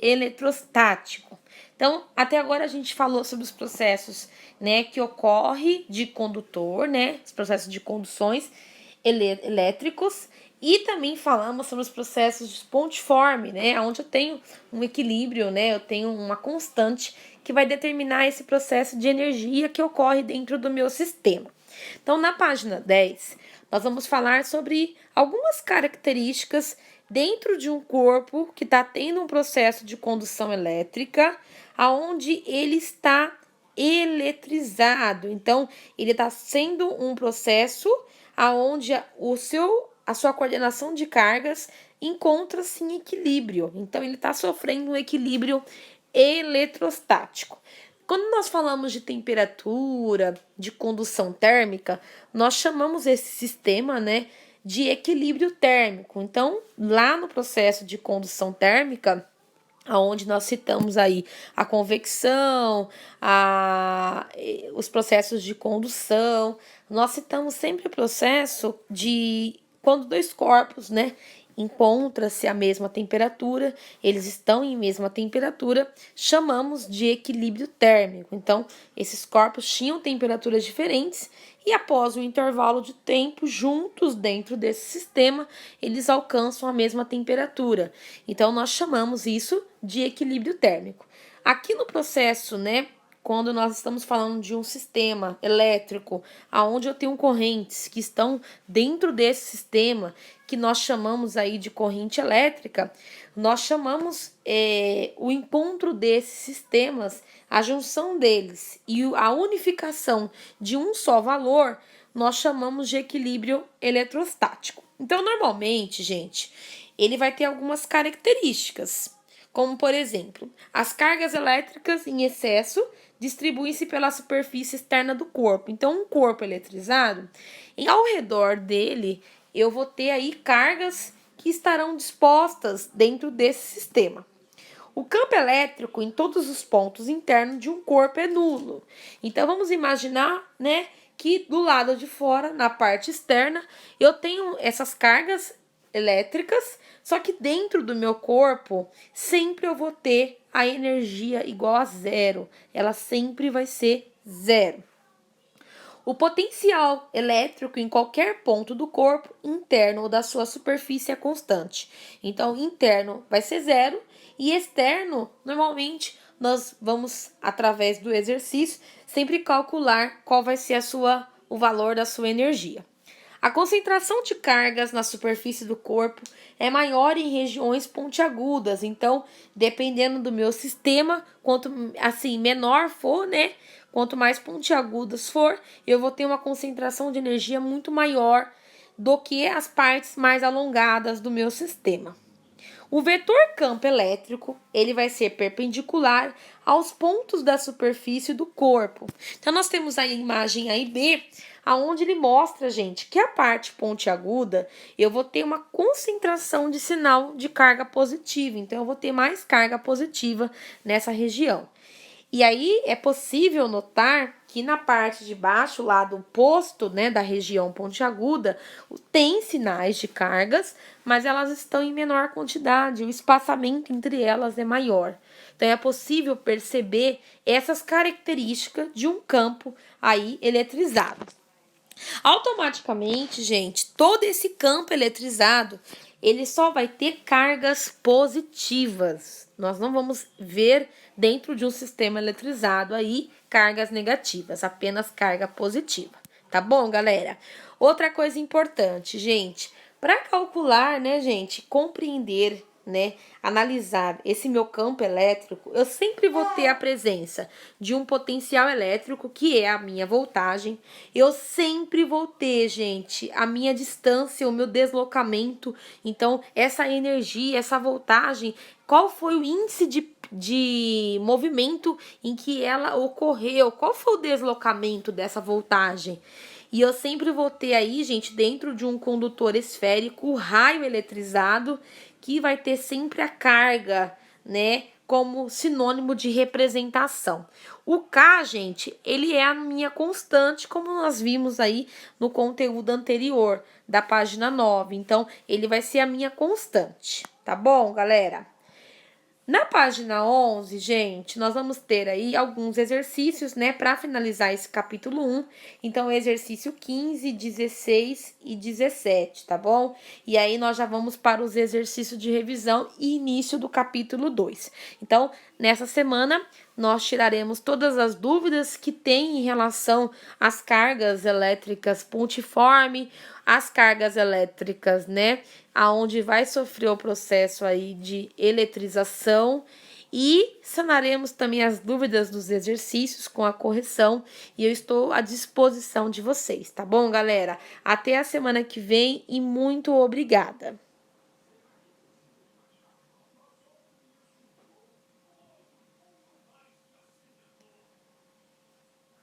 eletrostático. Então, até agora a gente falou sobre os processos, né, que ocorrem de condutor, né, os processos de conduções elétricos, e também falamos sobre os processos de pontiforme, né, onde eu tenho um equilíbrio, né, eu tenho uma constante que vai determinar esse processo de energia que ocorre dentro do meu sistema. Então, na página 10, nós vamos falar sobre algumas características dentro de um corpo que está tendo um processo de condução elétrica, aonde ele está eletrizado. Então, ele está sendo um processo aonde a sua coordenação de cargas encontra-se em equilíbrio. Então, ele está sofrendo um equilíbrio eletrostático. Quando nós falamos de temperatura, de condução térmica, nós chamamos esse sistema, né, de equilíbrio térmico. Então, lá no processo de condução térmica, onde nós citamos aí a convecção, os processos de condução, nós citamos sempre o processo de quando dois corpos, né, encontra-se a mesma temperatura, eles estão em mesma temperatura, chamamos de equilíbrio térmico. Então, esses corpos tinham temperaturas diferentes e após um intervalo de tempo juntos dentro desse sistema, eles alcançam a mesma temperatura. Então, nós chamamos isso de equilíbrio térmico. Aqui no processo, né, quando nós estamos falando de um sistema elétrico, aonde eu tenho correntes que estão dentro desse sistema, que nós chamamos aí de corrente elétrica, nós chamamos o encontro desses sistemas, a junção deles e a unificação de um só valor, nós chamamos de equilíbrio eletrostático. Então, normalmente, gente, ele vai ter algumas características, como, por exemplo, as cargas elétricas em excesso distribuem-se pela superfície externa do corpo. Então, um corpo eletrizado, ao redor dele, eu vou ter aí cargas que estarão dispostas dentro desse sistema. O campo elétrico em todos os pontos internos de um corpo é nulo. Então, vamos imaginar, né, que do lado de fora, na parte externa, eu tenho essas cargas elétricas, só que dentro do meu corpo, sempre eu vou ter a energia igual a zero. Ela sempre vai ser zero. O potencial elétrico em qualquer ponto do corpo, interno ou da sua superfície, é constante. Então, interno vai ser zero e externo, normalmente, nós vamos, através do exercício, sempre calcular qual vai ser o valor da sua energia. A concentração de cargas na superfície do corpo é maior em regiões pontiagudas. Então, dependendo do meu sistema, quanto assim menor for, né? Quanto mais pontiagudas for, eu vou ter uma concentração de energia muito maior do que as partes mais alongadas do meu sistema. O vetor campo elétrico, ele vai ser perpendicular aos pontos da superfície do corpo. Então, nós temos a imagem A e B, aonde ele mostra, gente, que a parte pontiaguda, eu vou ter uma concentração de sinal de carga positiva. Então, eu vou ter mais carga positiva nessa região. E aí, é possível notar que na parte de baixo, lá do posto, né, da região pontiaguda, tem sinais de cargas, mas elas estão em menor quantidade, o espaçamento entre elas é maior. Então, é possível perceber essas características de um campo aí eletrizado. Automaticamente, gente, todo esse campo eletrizado, ele só vai ter cargas positivas. Nós não vamos ver dentro de um sistema eletrizado aí cargas negativas, apenas carga positiva. Tá bom, galera? Outra coisa importante, gente, para calcular, né, gente, compreender, né, analisar esse meu campo elétrico, eu sempre vou ter a presença de um potencial elétrico, que é a minha voltagem. Eu sempre vou ter, gente, a minha distância, o meu deslocamento. Então, essa energia, essa voltagem, qual foi o índice de movimento em que ela ocorreu? Qual foi o deslocamento dessa voltagem? E eu sempre vou ter aí, gente, dentro de um condutor esférico, o raio eletrizado, que vai ter sempre a carga, né, como sinônimo de representação. O K, gente, ele é a minha constante, como nós vimos aí no conteúdo anterior, da página 9. Então, ele vai ser a minha constante, tá bom, galera? Na página 11, gente, nós vamos ter aí alguns exercícios, né, para finalizar esse capítulo 1. Então, exercício 15, 16 e 17, tá bom? E aí nós já vamos para os exercícios de revisão e início do capítulo 2. Então, nessa semana, nós tiraremos todas as dúvidas que tem em relação às cargas elétricas pontiforme, as cargas elétricas, né, aonde vai sofrer o processo aí de eletrização, e sanaremos também as dúvidas dos exercícios com a correção, e eu estou à disposição de vocês, tá bom, galera? Até a semana que vem e muito obrigada!